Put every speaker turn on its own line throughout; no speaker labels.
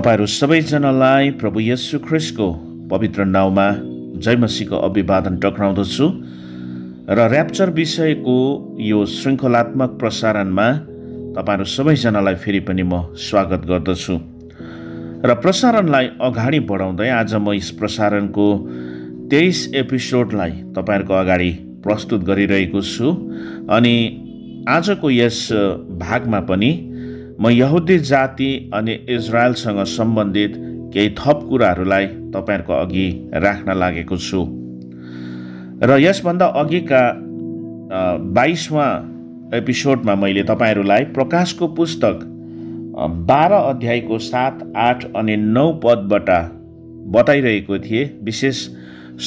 तपाईहरु सबैजनालाई प्रभु येशू ख्रीष्टको पवित्र नाउँमा जय मसीहको अभिवादन टक्राउँदछु र र्याप्चर विषयको यो श्रृङ्खलात्मक प्रसारणमा तपाईहरु सबैजनालाई फेरि पनि म स्वागत गर्दछु र प्रसारणलाई अगाडि बढाउँदै आज म यस प्रसारणको 23 एपिसोडलाई तपाईहरुको अगाडि प्रस्तुत गरिरहेको छु अनि आजको यस भागमा पनि म यहुदी जाति अनि इजरायलसँग सम्बन्धित केही थप कुराहरूलाई तपाईहरुको अघि राख्न लागेको छु र यसभन्दा अघिका 22वां एपिसोडमा मैले तपाईहरुलाई प्रकाशको पुस्तक 12 अध्यायको 7, 8 अनि 9 पदबाट बताइरहेको थिए, विशेष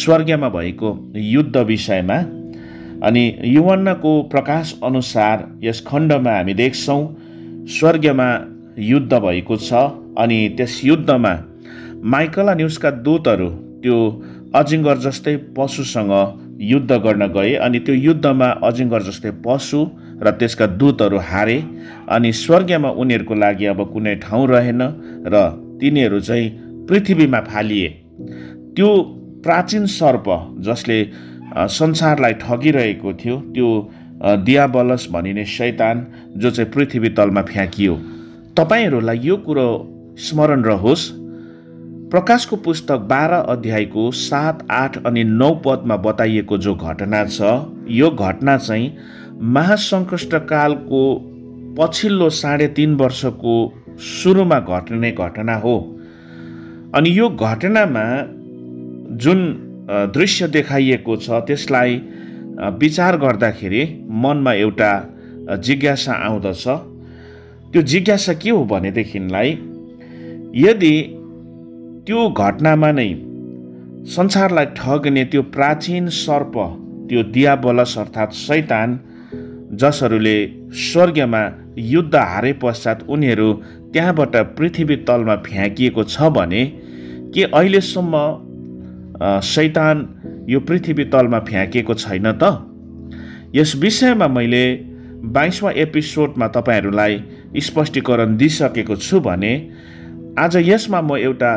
स्वर्गमा भएको युद्ध विषयमा। अनि यूहन्नाको प्रकाश अनुसार यस खण्डमा हामी देख्छौं स्वर्गमा युद्ध भएको छ अनि त्यस युद्धमा माइकल अनि उसका दूतहरू त्यो अजिङ्गर जस्तै पशुसँग युद्ध गर्न गए अनि त्यो युद्धमा अजिङ्गर जस्तै पशु र त्यसका दूतहरू हारे अनि स्वर्गमा उनीहरूको लागि अब कुनै ठाउँ रहेन र तिनीहरू चाहिँ पृथ्वीमा फालिए। त्यो प्राचीन सर्प जसले संसारलाई ठगिरहेको थियो, त्यो दियाबलस भनिने शैतान जो चाहिँ पृथ्वी तलमा फ्याँकियो। तपाईहरुलाई यो कुरो स्मरण रहोस्, प्रकाशको पुस्तक 12 अध्यायको 7, 8 अनि 9 पदमा बताइएको जो घटना छ, यो घटना चाहिँ महासङ्कष्टकालको पछिल्लो 3.5 वर्षको सुरुमा घट्ने घटना हो। अनि यो घटनामा जुन दृश्य देखाइएको छ त्यसलाई विचार गर्दाखेरि मनमा एउटा जिज्ञासा आउँदछ। त्यो जिज्ञासा के हो भनेदेखिलाई, यदि त्यो घटनामा नै संसारलाई ठग्ने त्यो प्राचीन सर्प, त्यो दियाबलस अर्थात् शैतान, जसहरूले स्वर्गमा युद्ध हारे पश्चात उनीहरू त्यहाँबाट पृथ्वी तलमा फ्याँकिएको छ भने के अहिलेसम्म शैतान यो पृथ्वी तलमा फ्याँकिएको छैन त? यस विषयमा मैले 22वां एपिसोडमा तपाईहरुलाई स्पष्टीकरण दिइसकेको छु भने आज यसमा म एउटा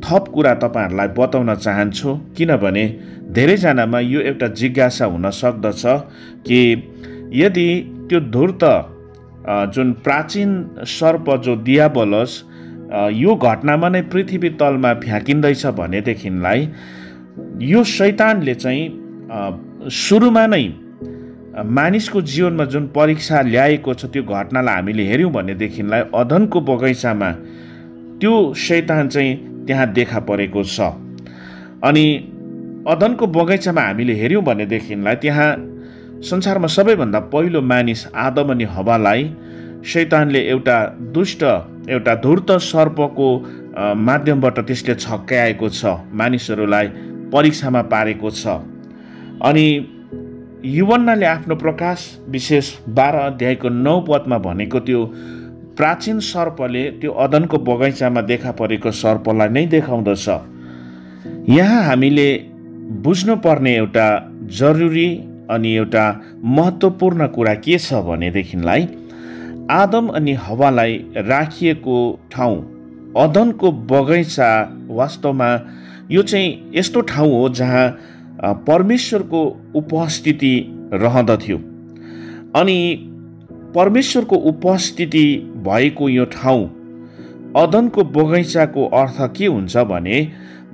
थप कुरा तपाईहरुलाई बताउन चाहन्छु, किनभने धेरैजनामा यो एउटा जिज्ञासा हुन सक्दछ कि यदि त्यो धूर्त जुन प्राचीन सर्प जो दियाबलस यो घटनामा नै पृथ्वी तलमा फ्याँकिँदैछ भनेदेखिलाई यो शैतानले चाहिँ सुरुमा नै मानिसको जीवनमा जुन परीक्षा ल्याएको छ त्यो घटनालाई हामीले हेर्यौं भनेदेखिलाई अदनको बगैँचामा त्यो शैतान चाहिँ त्यहाँ देखा परेको छ। अनि अदनको बगैँचामा हामीले हेर्यौं भनेदेखिलाई त्यहाँ संसारमा सबैभन्दा पहिलो मानिस आदम अनि हव्वालाई शैतानले एउटा दुष्ट, एउटा धूर्त सर्पको माध्यमबाट त्यसले छक्क्याएको छ, मानिसहरूलाई परीक्षामा पारेको छ। अनि यूहन्नाले आफ्नो प्रकाश विशेष 12 अध्यायको 9 पदमा भनेको त्यो प्राचीन सर्पले त्यो अदनको बगैँचामा देखा परेको सर्पलाई नै देखाउँदछ। यहाँ हामीले बुझ्नुपर्ने एउटा जरुरी अनि एउटा महत्त्वपूर्ण कुरा के छ भनेदेखिलाई, आदम अनि हव्वालाई राखिएको ठाउँ अदनको बगैँचा वास्तवमा यो चाहिँ यस्तो ठाउँ हो जहाँ परमेश्वरको उपस्थिति रहँदथ्यो। अनि परमेश्वरको उपस्थिति भएको यो ठाउँ अदनको बगैँचाको अर्थ के हुन्छ भने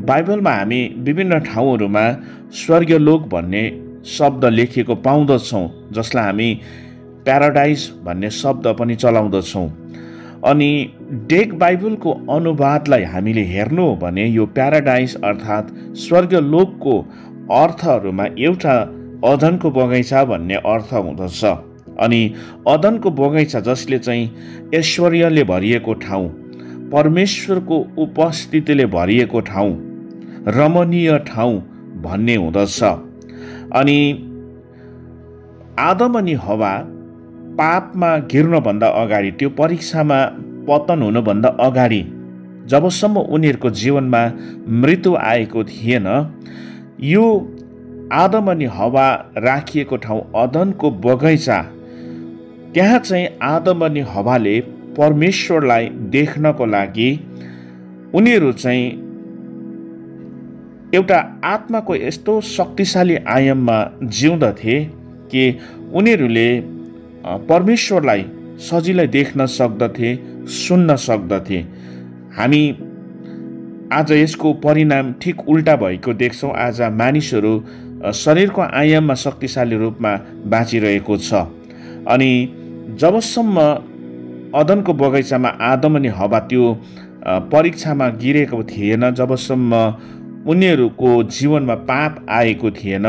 बाइबलमा हामी विभिन्न ठाउँहरूमा स्वर्गलोक भन्ने शब्द लेखिएको पाउँदछौँ, जसलाई हामी प्याराडाइज भन्ने शब्द पनि चलाउँदछौँ। अनि डेक बाइबलको अनुवादलाई हामीले हेर्नु हो भने यो प्याराडाइज अर्थात् स्वर्गलोकको अर्थहरूमा एउटा अदनको बगैँचा भन्ने अर्थ हुँदछ। अनि अदनको बगैँचा जसले चाहिँ ऐश्वर्यले भरिएको ठाउँ, परमेश्वरको उपस्थितिले भरिएको ठाउँ, रमणीय ठाउँ भन्ने हुँदछ। अनि आदम अनि हव्वा पापमा गिर्नुभन्दा अगाडि, त्यो परीक्षामा पतन हुनुभन्दा अगाडि, जबसम्म उनीहरूको जीवनमा मृत्यु आएको थिएन, यो आदम अनि हव्वा राखिएको ठाउँ अदनको बगैँचा, त्यहाँ चाहिँ आदम अनि हव्वाले परमेश्वरलाई देख्नको लागि उनीहरू चाहिँ एउटा आत्माको यस्तो शक्तिशाली आयाममा जिउँदथे कि उनीहरूले परमेश्वरलाई सजिलै देख्न सक्दथे, सुन्न सक्दथे। हामी आज यसको परिणाम ठिक उल्टा भएको देख्छौँ। आज मानिसहरू शरीरको आयाममा शक्तिशाली रूपमा बाँचिरहेको छ। अनि जबसम्म अदनको बगैँचामा आदम अनि हवा त्यो परीक्षामा गिरेको थिएन, जबसम्म उनीहरूको जीवनमा पाप आएको थिएन,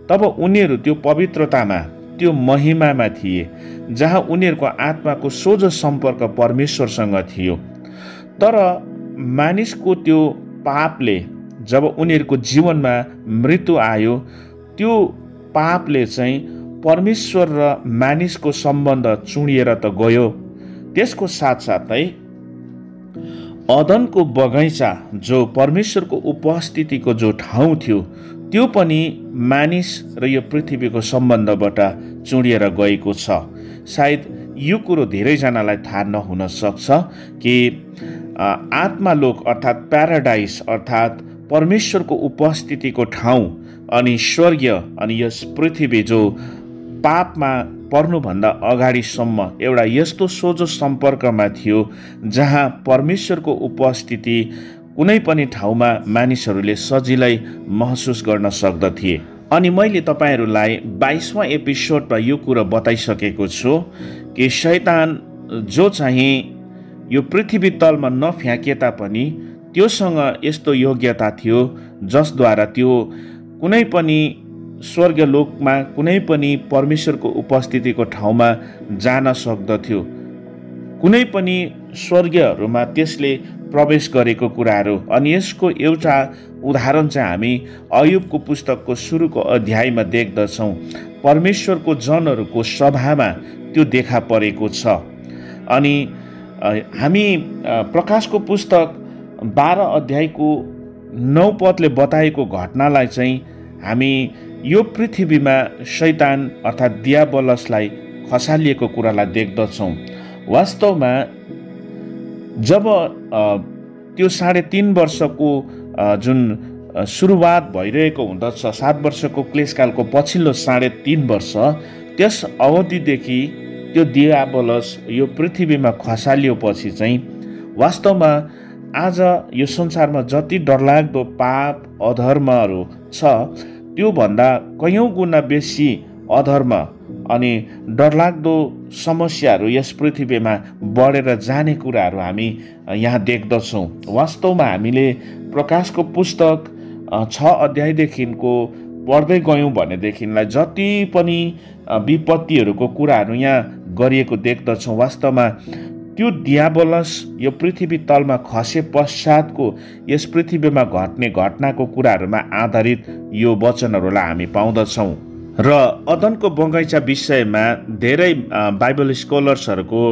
तब उनीहरू त्यो पवित्रतामा, त्यो महिमामा थिए जहाँ उनीहरूको आत्माको सोझो सम्पर्क परमेश्वरसँग थियो। तर मानिसको त्यो पापले जब उनीहरूको जीवनमा मृत्यु आयो, त्यो पापले चाहिँ परमेश्वर र मानिसको सम्बन्ध चुडिएर त गयो। त्यसको साथसाथै अदनको बगैँचा जो परमेश्वरको उपस्थितिको जो ठाउँ थियो, त्यो पनि मानिस र यो पृथ्वीको सम्बन्धबाट चुडिएर गएको छ। सायद यो कुरो धेरैजनालाई थाहा नहुन सक्छ कि आत्मालोक अर्थात् प्याराडाइस अर्थात् परमेश्वरको उपस्थितिको ठाउँ अनि स्वर्गीय अनि यस पृथ्वी जो पापमा पर्नुभन्दा अगाडिसम्म एउटा यस्तो सोझो सम्पर्कमा थियो जहाँ परमेश्वरको उपस्थिति कुनै पनि ठाउँमा मानिसहरूले सजिलै महसुस गर्न सक्दथे। अनि मैले तपाईँहरूलाई 22वां एपिसोडमा यो कुरो बताइसकेको छु कि शैतान जो चाहिँ यो पृथ्वी तलमा नफ्याँके तापनि त्योसँग यस्तो योग्यता थियो जसद्वारा त्यो कुनै पनि स्वर्गलोकमा कुनै पनि परमेश्वरको उपस्थितिको ठाउँमा जान सक्दथ्यो। कुनै पनि स्वर्गहरूमा त्यसले प्रवेश गरेको कुराहरू। अनि यसको एउटा उदाहरण चाहिँ हामी अयुबको पुस्तकको सुरुको अध्यायमा देख्दछौँ। परमेश्वरको जनहरूको सभामा त्यो देखा परेको छ। अनि हामी प्रकाशको पुस्तक 12 अध्यायको 9 पदले बताएको घटनालाई चाहिँ हामी यो पृथ्वीमा शैतान अर्थात् दियाबलसलाई खसालिएको कुरालाई देख्दछौँ। वास्तवमा जब त्यो 3.5 वर्षको जुन सुरुवात भइरहेको हुँदछ, 7 वर्षको क्लेशकालको पछिल्लो 3.5 वर्ष, त्यस अवधिदेखि त्यो दियाबलस यो पृथ्वीमा खसालिएपछि चाहिँ वास्तवमा आज यो संसारमा जति डरलाग्दो पाप अधर्महरू छ त्योभन्दा कयौँ गुणा बेसी अधर्म अनि डरलाग्दो समस्याहरू यस पृथ्वीमा बढेर जाने कुराहरू हामी यहाँ देख्दछौँ। वास्तवमा हामीले प्रकाशको पुस्तक 6 अध्यायदेखिको पढ्दै गयौँ भनेदेखिलाई जति पनि विपत्तिहरूको कुराहरू यहाँ गरिएको देख्दछौँ। वास्तवमा त्यो दियाबलस यो पृथ्वी तलमा खसे पश्चातको यस पृथ्वीमा घट्ने घटनाको कुराहरूमा आधारित यो वचनहरूलाई हामी पाउँदछौँ। र अदनको बगैँचा विषयमा धेरै बाइबल स्कलर्सहरूको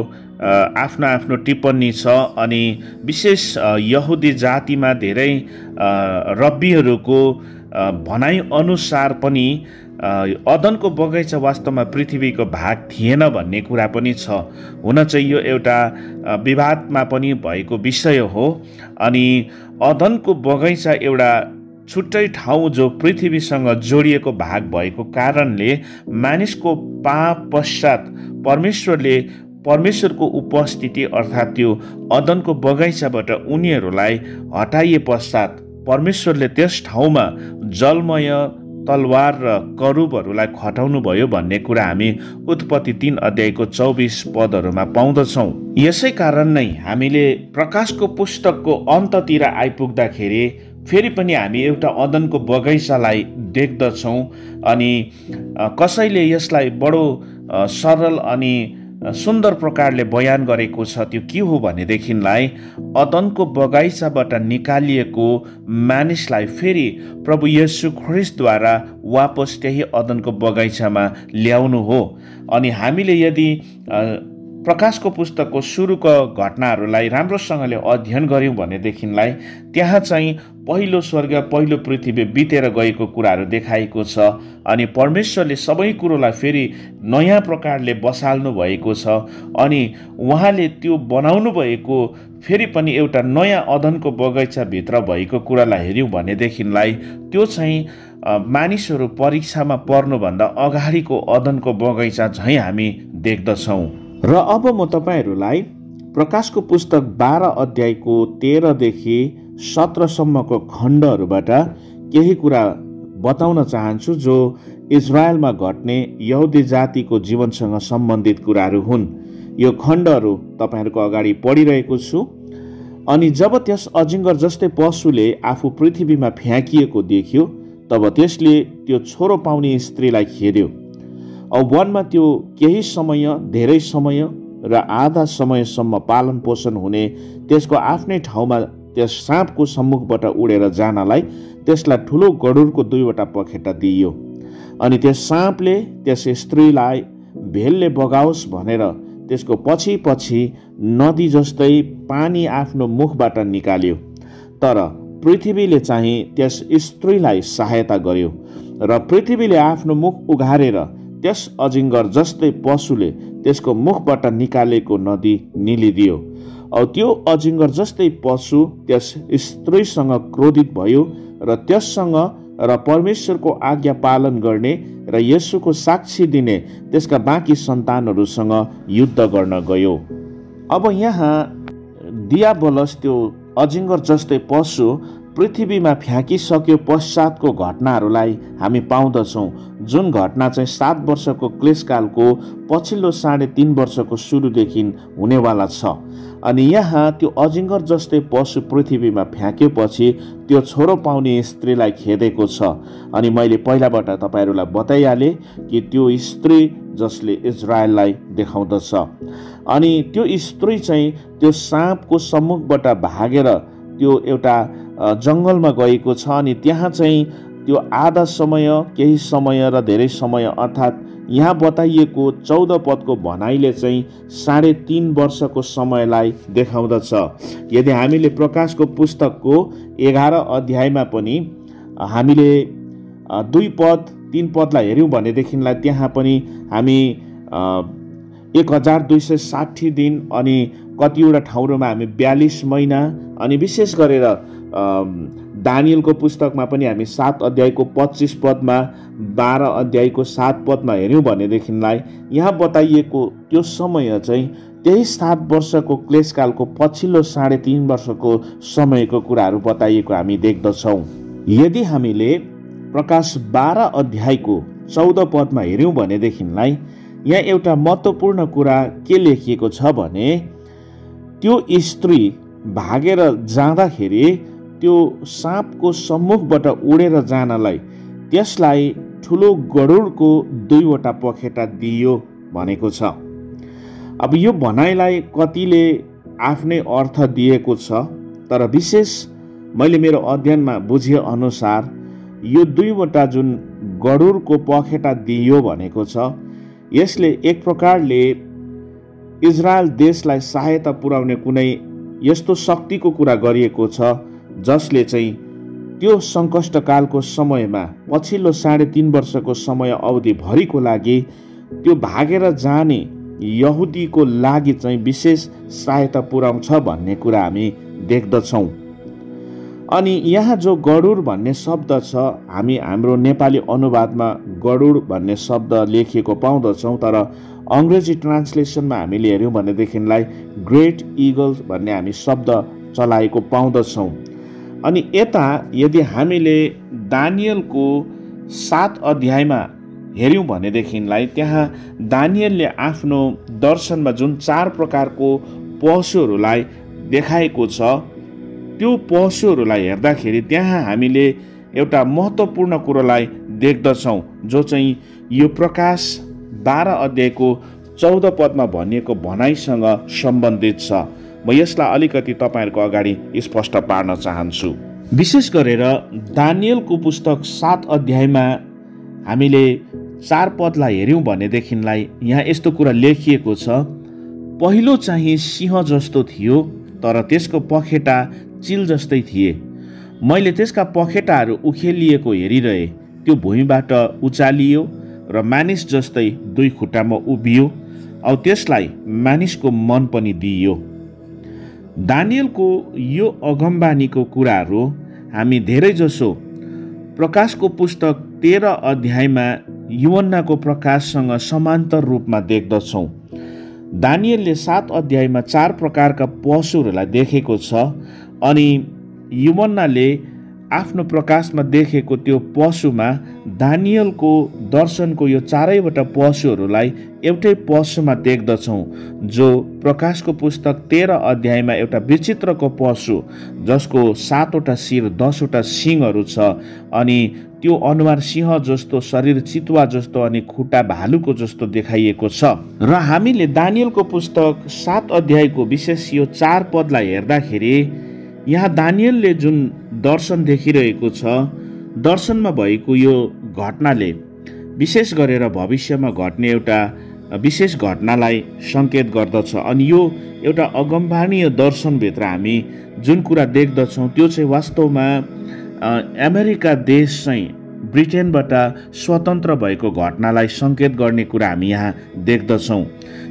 आफ्नो आफ्नो टिप्पणी छ। अनि विशेष यहुदी जातिमा धेरै रब्बीहरूको भनाइ अनुसार पनि अदनको बगैँचा वास्तवमा पृथ्वीको भाग थिएन भन्ने कुरा पनि छ। हुन चाहिँ यो एउटा विवादमा पनि भएको विषय हो। अनि अदनको बगैँचा एउटा छुट्टै ठाउँ जो पृथ्वीसँग जोडिएको भाग भएको कारणले मानिसको पाप पश्चात परमेश्वरको उपस्थिति अर्थात् त्यो अदनको बगैँचाबाट उनीहरूलाई हटाइए पश्चात परमेश्वरले त्यस ठाउँमा जलमय तलवार र करूबहरूलाई खटाउनु भयो भन्ने कुरा हामी उत्पत्ति 3 अध्यायको 24 पदहरूमा पाउँदछौँ। यसै कारण नै हामीले प्रकाशको पुस्तकको अन्ततिर आइपुग्दाखेरि फेरि पनि हामी एउटा अदनको बगैँचालाई देख्दछौँ। अनि कसैले यसलाई बडो सरल अनि सुन्दर प्रकारले बयान गरेको छ। त्यो के हो भनेदेखिलाई अदनको बगैँचाबाट निकालिएको मानिसलाई फेरि प्रभु येशू ख्रिस्टद्वारा वापस त्यही अदनको बगैँचामा ल्याउनु हो। अनि हामीले यदि प्रकाशको पुस्तकको सुरुको घटनाहरूलाई राम्रोसँगले अध्ययन गऱ्यौँ भनेदेखिलाई त्यहाँ चाहिँ पहिलो स्वर्ग पहिलो पृथ्वी बितेर गएको कुराहरू देखाएको छ अनि परमेश्वरले सबै कुरोलाई फेरि नयाँ प्रकारले बसाल्नु भएको छ अनि उहाँले त्यो बनाउनु भएको फेरि पनि एउटा नयाँ अदनको बगैँचाभित्र भएको कुरालाई हेऱ्यौँ भनेदेखिलाई त्यो चाहिँ मानिसहरू परीक्षामा पर्नुभन्दा अगाडिको अदनको बगैँचा झैँ हामी देख्दछौँ। र अब म तपाईँहरूलाई प्रकाशको पुस्तक 12 अध्यायको 13 देखि 17सम्मको खण्डहरूबाट केही कुरा बताउन चाहन्छु जो इजरायलमा घट्ने यहुदी जातिको जीवनसँग सम्बन्धित कुराहरू हुन्। यो खण्डहरू तपाईँहरूको अगाडि पढिरहेको छु। अनि जब त्यस अजिङ्गर जस्तै पशुले आफू पृथ्वीमा फ्याँकिएको देख्यो तब त्यसले त्यो छोरो पाउने स्त्रीलाई खेद्यो। अब वनमा त्यो केही समय, धेरै समय र आधा समयसम्म पालन पोषण हुने त्यसको आफ्नै ठाउँमा त्यस साँपको सम्मुखबाट उडेर जानलाई त्यसलाई ठुलो गरुडको 2वटा पखेटा दिइयो। अनि त्यस साँपले त्यस स्त्रीलाई भेलले बगाओस् भनेर त्यसको पछि पछि नदी जस्तै पानी आफ्नो मुखबाट निकाल्यो। तर पृथ्वीले चाहिँ त्यस स्त्रीलाई सहायता गर्यो र पृथ्वीले आफ्नो मुख उघारेर त्यस अजिङ्गर जस्तै पशुले त्यसको मुखबाट निकालेको नदी निलिदियो। औ त्यो अजिङ्गर जस्तै पशु त्यस स्त्रीसँग क्रोधित भयो र त्यससँग र परमेश्वरको आज्ञा पालन गर्ने र येशूको साक्षी दिने त्यसका बाँकी सन्तानहरूसँग युद्ध गर्न गयो। अब यहाँ दियाबलस त्यो अजिङ्गर जस्तै पशु पृथ्वीमा फ्याँकिसक्यो पश्चातको घटनाहरूलाई हामी पाउँदछौँ, जुन घटना चाहिँ 7 वर्षको क्लेशकालको पछिल्लो 3.5 वर्षको सुरुदेखि हुनेवाला छ। अनि यहाँ त्यो अजिङ्गर जस्तै पशु पृथ्वीमा फ्याँकेपछि त्यो छोरो पाउने स्त्रीलाई खेदेको छ। अनि मैले पहिलाबाट तपाईँहरूलाई बताइहालेँ कि त्यो स्त्री जसले इजरायललाई देखाउँदछ। अनि त्यो स्त्री चाहिँ त्यो साँपको सम्मुखबाट भागेर त्यो एउटा जङ्गलमा गएको छ। अनि त्यहाँ चाहिँ त्यो आधा समय, केही समय र धेरै समय अर्थात् यहाँ बताइएको 14 पदको भनाइले चाहिँ 3.5 वर्षको समयलाई देखाउँदछ। यदि हामीले प्रकाशको पुस्तकको 11 अध्यायमा पनि हामीले 2 पद 3 पदलाई हेऱ्यौँ भनेदेखिलाई त्यहाँ पनि हामी 1260 दिन अनि कतिवटा ठाउँहरूमा हामी 42 महिना अनि विशेष गरेर दानियलको पुस्तकमा पनि हामी 7 अध्यायको 25 पदमा 12 अध्यायको 7 पदमा हेऱ्यौँ भनेदेखिलाई यहाँ बताइएको त्यो समय चाहिँ त्यही 7 वर्षको क्लेशकालको पछिल्लो 3.5 वर्षको समयको कुराहरू बताइएको हामी देख्दछौँ। यदि हामीले प्रकाश 12 अध्यायको 14 पदमा हेऱ्यौँ भनेदेखिलाई यहाँ एउटा महत्त्वपूर्ण कुरा के लेखिएको छ भने त्यो स्त्री भागेर जाँदाखेरि त्यो साँपको सम्मुखबाट उडेर जानलाई त्यसलाई ठुलो गरुडको 2वटा पखेटा दियो भनेको छ। अब यो भनाइलाई कतिले आफ्नै अर्थ दिएको छ, तर विशेष मैले मेरो अध्ययनमा बुझे अनुसार यो 2वटा जुन गरुडको पखेटा दियो भनेको छ यसले एक प्रकारले इजरायल देशलाई सहायता पुर्याउने कुनै यस्तो शक्तिको कुरा गरिएको छ जसले चाहिँ त्यो सङ्कष्टकालको समयमा पछिल्लो 3.5 वर्षको समय अवधिभरिको लागि त्यो भागेर जाने यहुदीको लागि चाहिँ विशेष सहायता पुर्याउँछ भन्ने कुरा हामी देख्दछौँ। अनि यहाँ जो गरुड भन्ने शब्द छ हामी हाम्रो नेपाली अनुवादमा गरुड भन्ने शब्द लेखिएको पाउँदछौँ, तर अङ्ग्रेजी ट्रान्सलेसनमा हामीले हेऱ्यौँ भनेदेखिलाई ग्रेट इगल भन्ने हामी शब्द चलाएको पाउँदछौँ। अनि यता यदि हामीले दानियलको 7 अध्यायमा हेऱ्यौँ भनेदेखिलाई त्यहाँ दानियलले आफ्नो दर्शनमा जुन 4 प्रकारको पशुहरूलाई देखाएको छ त्यो पशुहरूलाई हेर्दाखेरि त्यहाँ हामीले एउटा महत्त्वपूर्ण कुरोलाई देख्दछौँ जो चाहिँ यो प्रकाश 12 अध्यायको 14 पदमा भनिएको भनाइसँग सम्बन्धित छ। म यसलाई अलिकति तपाईँहरूको अगाडि स्पष्ट पार्न चाहन्छु। विशेष गरेर दानियलको पुस्तक 7 अध्यायमा हामीले 4 पदलाई हेऱ्यौँ भनेदेखिलाई यहाँ यस्तो कुरा लेखिएको छ, पहिलो चाहिँ सिंह जस्तो थियो, तर त्यसको पखेटा चिल जस्तै थिए। मैले त्यसका पखेटाहरू उखेलिएको हेरिरहेँ। त्यो भुइँबाट उचालियो र मानिस जस्तै दुई खुट्टामा उभियो, औ त्यसलाई मानिसको मन पनि दिइयो। दानियलको यो अगमबानीको कुराहरू हामी धेरैजसो प्रकाशको पुस्तक 13 अध्यायमा यूहन्नाको प्रकाशसँग समान्तर रूपमा देख्दछौँ। दानियलले 7 अध्यायमा 4 प्रकारका पशुहरूलाई देखेको छ, अनि यूहन्नाले आफ्नो प्रकाशमा देखेको त्यो पशुमा दानियलको दर्शनको यो चारैवटा पशुहरूलाई एउटै पशुमा देख्दछौँ, जो प्रकाशको पुस्तक 13 अध्यायमा एउटा विचित्रको पशु जसको 7वटा शिर 10वटा सिङहरू छ, अनि त्यो अनुहार सिंह जस्तो, शरीर चितुवा जस्तो, अनि खुट्टा भालुको जस्तो देखाइएको छ। र हामीले दानियलको पुस्तक 7 अध्यायको विशेष यो 4 पदलाई हेर्दाखेरि यहाँ दानियलले जुन दर्शन देखिरहेको छ, दर्शनमा भएको यो घटनाले विशेष गरेर भविष्यमा घट्ने एउटा विशेष घटनालाई सङ्केत गर्दछ। अनि यो एउटा अगमबानीय दर्शनभित्र हामी जुन कुरा देख्दछौँ त्यो चाहिँ वास्तवमा अमेरिका देश चाहिँ ब्रिटेनबाट स्वतन्त्र भएको घटनालाई सङ्केत गर्ने कुरा हामी यहाँ देख्दछौँ।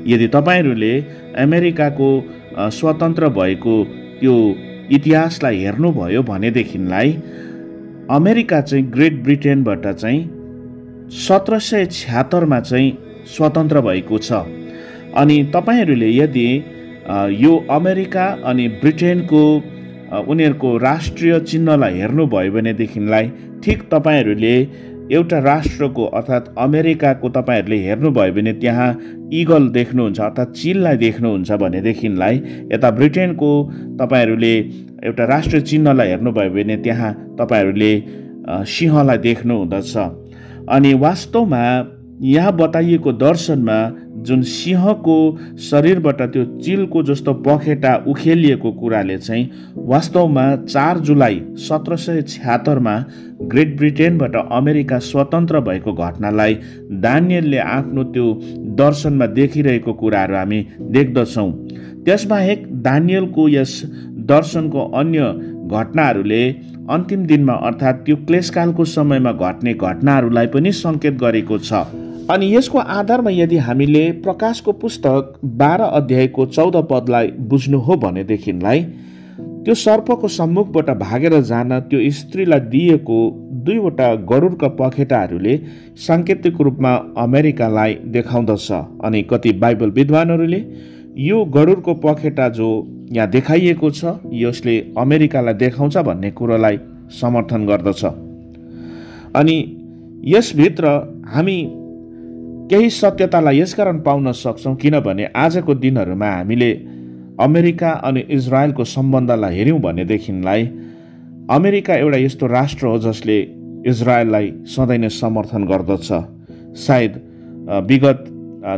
यदि तपाईँहरूले अमेरिकाको स्वतन्त्र भएको त्यो इतिहासलाई हेर्नुभयो भनेदेखिलाई अमेरिका चाहिँ ग्रेट ब्रिटेनबाट चाहिँ 1776मा चाहिँ स्वतन्त्र भएको छ। अनि तपाईँहरूले यदि यो अमेरिका अनि ब्रिटेनको उनीहरूको राष्ट्रिय चिन्हलाई हेर्नुभयो भनेदेखिलाई ठिक तपाईँहरूले एउटा राष्ट्रको अर्थात् अमेरिकाको तपाईँहरूले हेर्नुभयो भने त्यहाँ इगल देख्नुहुन्छ अर्थात् चिललाई देख्नुहुन्छ भनेदेखिलाई यता ब्रिटेनको तपाईँहरूले एउटा राष्ट्रिय चिन्हलाई हेर्नुभयो भने त्यहाँ तपाईँहरूले सिंहलाई देख्नुहुँदछ। अनि वास्तवमा यहाँ बताइएको दर्शनमा जुन सिंहको शरीरबाट त्यो चिलको जस्तो पखेटा उखेलिएको कुराले चाहिँ वास्तवमा 4 जुलाई 1776मा ग्रेट ब्रिटेनबाट अमेरिका स्वतन्त्र भएको घटनालाई दानियलले आफ्नो त्यो दर्शनमा देखिरहेको कुराहरू हामी देख्दछौँ। त्यसबाहेक दानियलको यस दर्शनको अन्य घटनाहरूले अन्तिम दिनमा अर्थात् त्यो क्लेशकालको समयमा घट्ने घटनाहरूलाई पनि सङ्केत गरेको छ। अनि यसको आधारमा यदि हामीले प्रकाशको पुस्तक 12 अध्यायको 14 पदलाई बुझ्नु हो भनेदेखिलाई त्यो सर्पको सम्मुखबाट भागेर जान त्यो स्त्रीलाई दिएको 2वटा गरुडका पखेटाहरूले साङ्केतिक रूपमा अमेरिकालाई देखाउँदछ। अनि कति बाइबल विद्वानहरूले यो गरुडको पखेटा जो यहाँ देखाइएको छ यसले अमेरिकालाई देखाउँछ भन्ने कुरोलाई समर्थन गर्दछ। अनि यसभित्र हामी केही सत्यतालाई यसकारण पाउन सक्छौँ किनभने आजको दिनहरूमा हामीले अमेरिका अनि इजरायलको सम्बन्धलाई हेऱ्यौँ भनेदेखिलाई अमेरिका एउटा यस्तो राष्ट्र हो जसले इजरायललाई सधैँ नै समर्थन गर्दछ। सायद विगत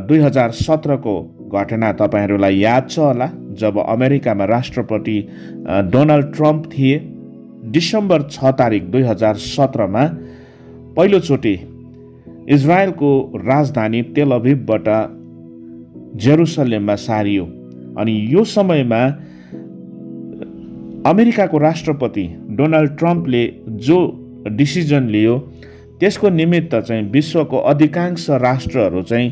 2017को घटना तपाईँहरूलाई याद छ होला, जब अमेरिकामा राष्ट्रपति डोनाल्ड ट्रम्प थिए। डिसेम्बर 6 तारिक 2017मा पहिलोचोटि इजरायलको राजधानी तेल अभिवबाट जेरुसलेममा सारियो। अनि यो समयमा अमेरिकाको राष्ट्रपति डोनाल्ड ट्रम्पले जो डिसिजन लियो त्यसको निमित्त चाहिँ विश्वको अधिकांश राष्ट्रहरू चाहिँ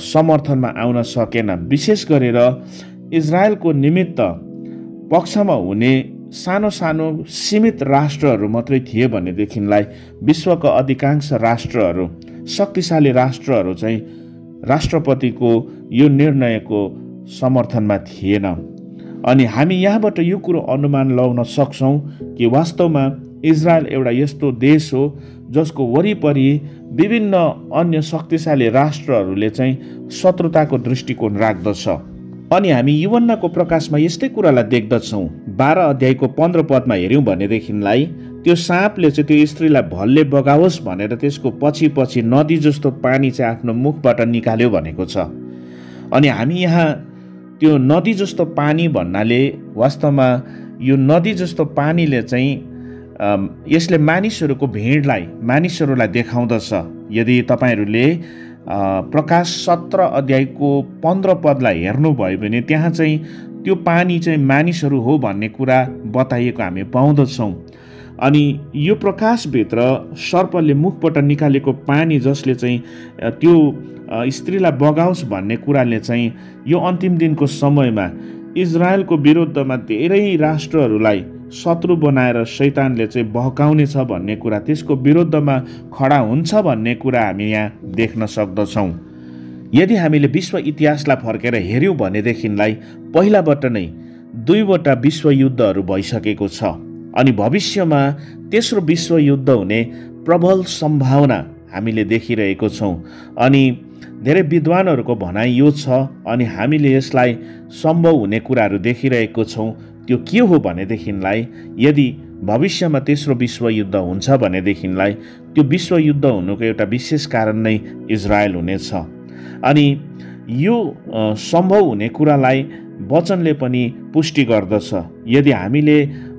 समर्थनमा आउन सकेन। विशेष गरेर इजरायलको निमित्त पक्षमा हुने सानो सानो सीमित राष्ट्रहरू मात्रै थिए भनेदेखिलाई विश्वको अधिकांश राष्ट्रहरू, शक्तिशाली राष्ट्रहरू चाहिँ राष्ट्रपतिको यो निर्णयको समर्थनमा थिएन। अनि हामी यहाँबाट यो कुरो अनुमान लगाउन सक्छौँ कि वास्तवमा इजरायल एउटा यस्तो देश हो जसको वरिपरि विभिन्न अन्य शक्तिशाली राष्ट्रहरूले चाहिँ शत्रुताको दृष्टिकोण राख्दछ। अनि हामी यूहन्नाको प्रकाशमा यस्तै कुरालाई देख्दछौँ। 12 अध्यायको 15 पदमा हेऱ्यौँ भनेदेखिलाई त्यो साँपले चाहिँ त्यो स्त्रीलाई भलले बगाओस् भनेर त्यसको पछि पछि नदी जस्तो पानी चाहिँ आफ्नो मुखबाट निकाल्यो भनेको छ। अनि हामी यहाँ त्यो नदी जस्तो पानी भन्नाले वास्तवमा यो नदी जस्तो पानीले चाहिँ यसले मानिसहरूलाई देखाउँदछ। यदि तपाईँहरूले प्रकाश 17 अध्यायको 15 पदलाई हेर्नुभयो भने त्यहाँ चाहिँ त्यो पानी चाहिँ मानिसहरू हो भन्ने कुरा बताइएको हामी पाउँदछौँ। अनि यो प्रकाशभित्र सर्पले मुखबाट निकालेको पानी जसले चाहिँ त्यो स्त्रीलाई बगाओस् भन्ने कुराले चाहिँ यो अन्तिम दिनको समयमा इजरायलको विरुद्धमा धेरै राष्ट्रहरूलाई शत्रु बनाएर शैतानले चाहिँ बहकाउनेछ भन्ने कुरा, त्यसको विरुद्धमा खडा हुन्छ भन्ने कुरा हामी यहाँ देख्न सक्दछौँ। यदि हामीले विश्व इतिहासलाई फर्केर हेऱ्यौँ भनेदेखिलाई पहिलाबाट नै 2वटा विश्वयुद्धहरू भइसकेको छ अनि भविष्यमा तेस्रो विश्वयुद्ध हुने प्रबल सम्भावना हामीले देखिरहेको छौँ। अनि धेरै विद्वानहरूको भनाइ यो छ अनि हामीले यसलाई सम्भव हुने कुराहरू देखिरहेको छौँ। त्यो के हो भनेदेखिलाई यदि भविष्यमा तेस्रो विश्वयुद्ध हुन्छ भनेदेखिलाई त्यो विश्वयुद्ध हुनुको एउटा विशेष कारण नै इजरायल हुनेछ। अनि यो सम्भव हुने कुरालाई वचनले पनि पुष्टि गर्दछ। यदि हामीले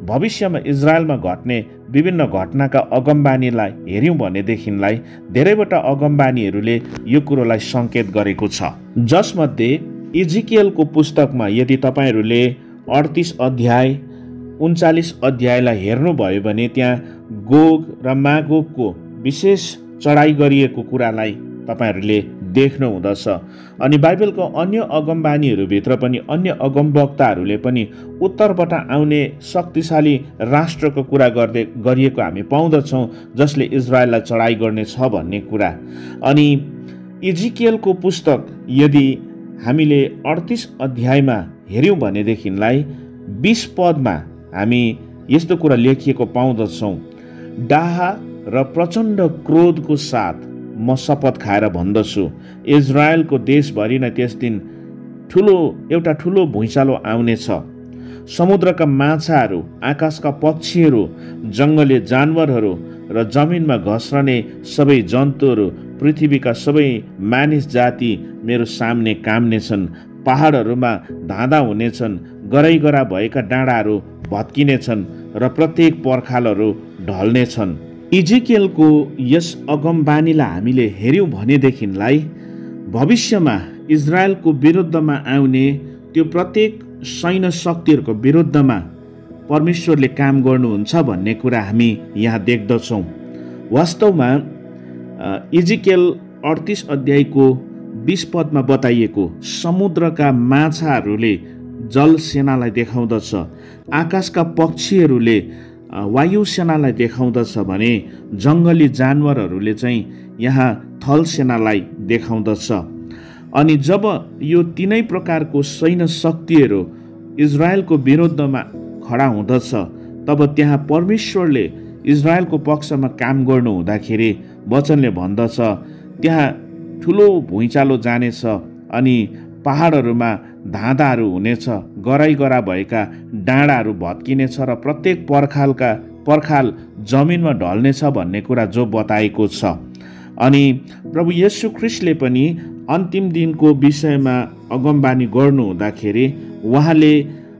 भविष्यमा इजरायलमा घट्ने विभिन्न घटनाका अगमबानीलाई हेऱ्यौँ भनेदेखिलाई धेरैवटा अगमबानीहरूले यो कुरोलाई सङ्केत गरेको छ, जसमध्ये इजिकियलको पुस्तकमा यदि तपाईँहरूले 38 अध्याय 39 अध्यायलाई हेर्नुभयो भने त्यहाँ गोग र मागोगको विशेष चढाइ गरिएको कुरालाई तपाईँहरूले देख्नुहुँदछ। अनि बाइबलको अन्य अगमबानीहरूभित्र पनि अन्य अगमवक्ताहरूले पनि उत्तरबाट आउने शक्तिशाली राष्ट्रको कुरा गरिएको हामी पाउँदछौँ जसले इजरायललाई चढाइ गर्नेछ भन्ने कुरा। अनि इजिकियलको पुस्तक यदि हामीले 38 अध्यायमा हेऱ्यौँ भनेदेखिलाई 20 पदमा हामी यस्तो कुरा लेखिएको पाउँदछौँ, डाहा र प्रचण्ड क्रोधको साथ म शपथ खाएर भन्दछु, इजरायलको देशभरि नै त्यस दिन एउटा ठुलो भुइँचालो आउनेछ। समुद्रका माछाहरू, आकाशका पक्षीहरू, जङ्गली जानवरहरू र जमिनमा घस्रने सबै जन्तुहरू, पृथ्वीका सबै मानिस जाति मेरो सामने काम्नेछन्। पहाडहरूमा धाँधा हुनेछन्, गराइगरा भएका डाँडाहरू भत्किनेछन् र प्रत्येक पर्खालहरू ढल्नेछन्। इजिकियलको यस अगमबानीलाई हामीले हेऱ्यौँ भनेदेखिलाई भविष्यमा इजरायलको विरुद्धमा आउने त्यो प्रत्येक सैन्य शक्तिहरूको विरुद्धमा परमेश्वरले काम गर्नुहुन्छ भन्ने कुरा हामी यहाँ देख्दछौँ। वास्तवमा इजिकियल 38 अध्यायको 20 पदमा बताइएको समुद्रका माछाहरूले जल सेनालाई देखाउँदछ, आकाशका पक्षीहरूले वायुसेनालाई देखाउँदछ भने जङ्गली जानवरहरूले चाहिँ यहाँ थल सेनालाई देखाउँदछ। अनि जब यो तीनै प्रकारको सैन्य शक्तिहरू इजरायलको विरुद्धमा खडा हुँदछ तब त्यहाँ परमेश्वरले इजरायलको पक्षमा काम गर्नु हुँदाखेरि वचनले भन्दछ त्यहाँ ठुलो भुइँचालो जानेछ अनि पहाडहरूमा धाँधाहरू हुनेछ, गराइगरा भएका डाँडाहरू भत्किनेछ र प्रत्येक पर्खाल जमिनमा ढल्नेछ भन्ने कुरा जो बताएको छ। अनि प्रभु येशू ख्रीष्टले पनि अन्तिम दिनको विषयमा अगमबानी गर्नु हुँदाखेरि उहाँले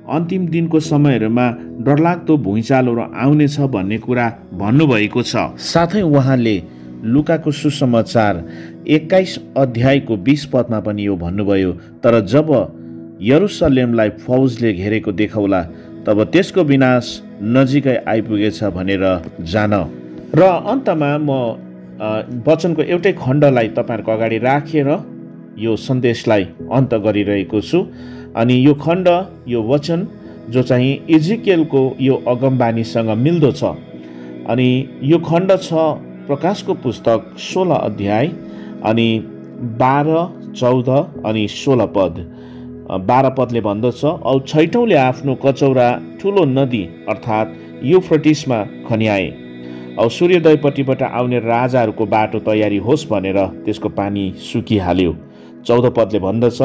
अन्तिम दिनको समयहरूमा डरलाग्दो भुइँचालोहरू आउनेछ भन्ने कुरा भन्नुभएको छ। साथै उहाँले लुकाको सुसमाचार 21 अध्यायको 20 पदमा पनि यो भन्नुभयो, तर जब यरुसलेमलाई फौजले घेरेको देखाउला तब त्यसको विनाश नजिकै आइपुगेछ भनेर जान। र अन्तमा म वचनको एउटै खण्डलाई तपाईँहरूको अगाडि राखेर यो सन्देशलाई अन्त गरिरहेको छु। अनि यो खण्ड, यो वचन जो चाहिँ इजिकियलको यो अगमबानीसँग मिल्दो छ। अनि यो खण्ड छ प्रकाशको पुस्तक 16 अध्याय अनि 12, 14 अनि 16 पद। 12 पदले भन्दछ, औ छैटौँले आफ्नो कचौरा ठुलो नदी अर्थात् युफ्रेटिसमा खन्याए, औ सूर्योदयपट्टिबाट आउने राजाहरूको बाटो तयारी होस् भनेर त्यसको पानी सुकिहाल्यो। 14 पदले भन्दछ,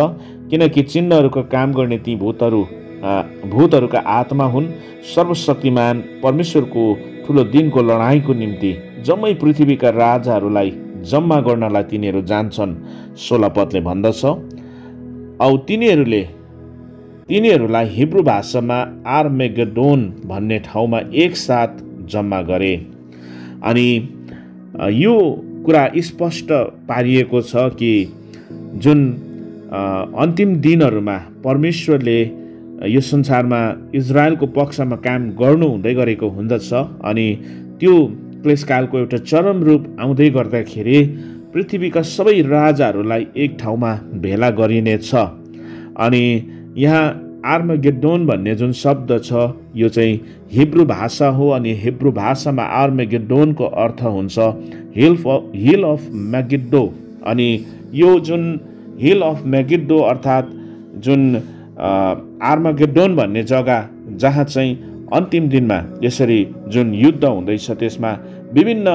किनकि चिन्हहरूको काम गर्ने ती भूतहरूका आत्मा हुन्, सर्वशक्तिमान परमेश्वरको ठुलो दिनको लडाइँको निम्ति जम्मै पृथ्वीका राजाहरूलाई जम्मा गर्नलाई तिनीहरू जान्छन्। 16 पदले भन्दछ, औ तिनीहरूलाई हिब्रू भाषामा आर्मेगेडोन भन्ने ठाउँमा एकसाथ जम्मा गरे। अनि यो कुरा स्पष्ट पारिएको छ कि जुन अन्तिम दिनहरूमा परमेश्वरले यो संसारमा इजरायलको पक्षमा काम गर्नु हुँदै गरेको हुँदछ अनि त्यो क्लेशकालको एउटा चरम रूप आउँदै गर्दाखेरि पृथ्वीका सबै राजाहरूलाई एक ठाउँमा भेला गरिनेछ। अनि यहाँ आर्मगेड्डोन भन्ने जुन शब्द छ यो चाहिँ हिब्रू भाषा हो अनि हिब्रू भाषामा आर्मगेड्डोनको अर्थ हुन्छ हिल अफ म्यागिड्डो। अनि यो जुन हिल अफ म्यागिड्डो अर्थात् जुन आर्मगेड्डोन भन्ने जग्गा जहाँ चाहिँ अन्तिम दिनमा यसरी जुन युद्ध हुँदैछ त्यसमा विभिन्न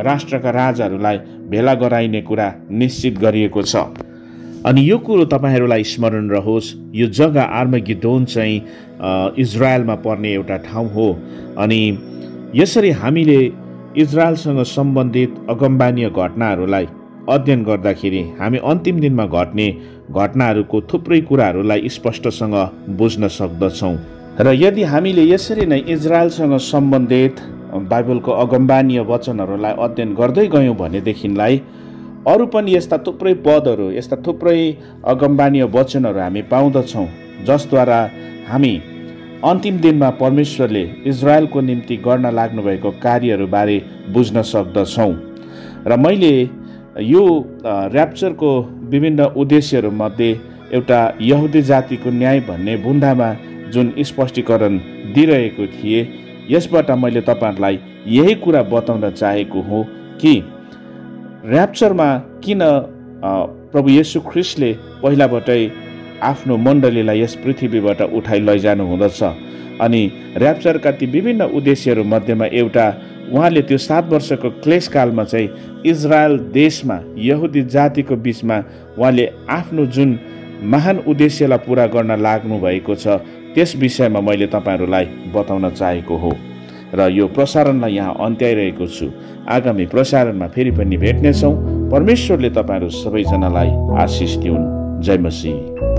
राष्ट्रका राजाहरूलाई भेला गराइने कुरा निश्चित गरिएको छ। अनि यो कुरो तपाईँहरूलाई स्मरण रहोस्, यो जग्गा आर्मगेड्डोन चाहिँ इजरायलमा पर्ने एउटा ठाउँ हो। अनि यसरी हामीले इजरायलसँग सम्बन्धित अगमबानीय घटनाहरूलाई अध्ययन गर्दाखेरि हामी अन्तिम दिनमा घट्ने घटनाहरूको थुप्रै कुराहरूलाई स्पष्टसँग बुझ्न सक्दछौँ। र यदि हामीले यसरी नै इजरायलसँग सम्बन्धित बाइबलको अगमबानीय वचनहरूलाई अध्ययन गर्दै गयौँ भनेदेखिलाई अरू पनि यस्ता थुप्रै पदहरू, यस्ता थुप्रै अगमबानीय वचनहरू हामी पाउँदछौँ जसद्वारा हामी अन्तिम दिनमा परमेश्वरले इजरायलको निम्ति गर्न लाग्नुभएको कार्यहरूबारे बुझ्न सक्दछौँ। र मैले यो ऱ्याप्चरको विभिन्न उद्देश्यहरूमध्ये एउटा यहुदी जातिको न्याय भन्ने बुँदामा जुन स्पष्टीकरण दिइरहेको थिएँ, यसबाट मैले तपाईँहरूलाई यही कुरा बताउन चाहेको हो कि ऱ्याप्चरमा किन प्रभु येशू ख्रिस्टले पहिलाबाटै आफ्नो मण्डलीलाई यस पृथ्वीबाट उठाइ लैजानु हुँदछ। अनि ऱ्याप्चरका ती विभिन्न उद्देश्यहरू मध्येमा एउटा उहाँले त्यो 7 वर्षको क्लेशकालमा चाहिँ इजरायल देशमा यहुदी जातिको बिचमा उहाँले आफ्नो जुन महान उद्देश्यलाई पुरा गर्न लाग्नु भएको छ त्यस विषयमा मैले तपाईँहरूलाई बताउन चाहेको हो। र यो प्रसारणलाई यहाँ अन्त्याइरहेको छु। आगामी प्रसारणमा फेरि पनि भेट्नेछौँ। परमेश्वरले तपाईँहरू सबैजनालाई आशिष दिउन्। जय मसीह।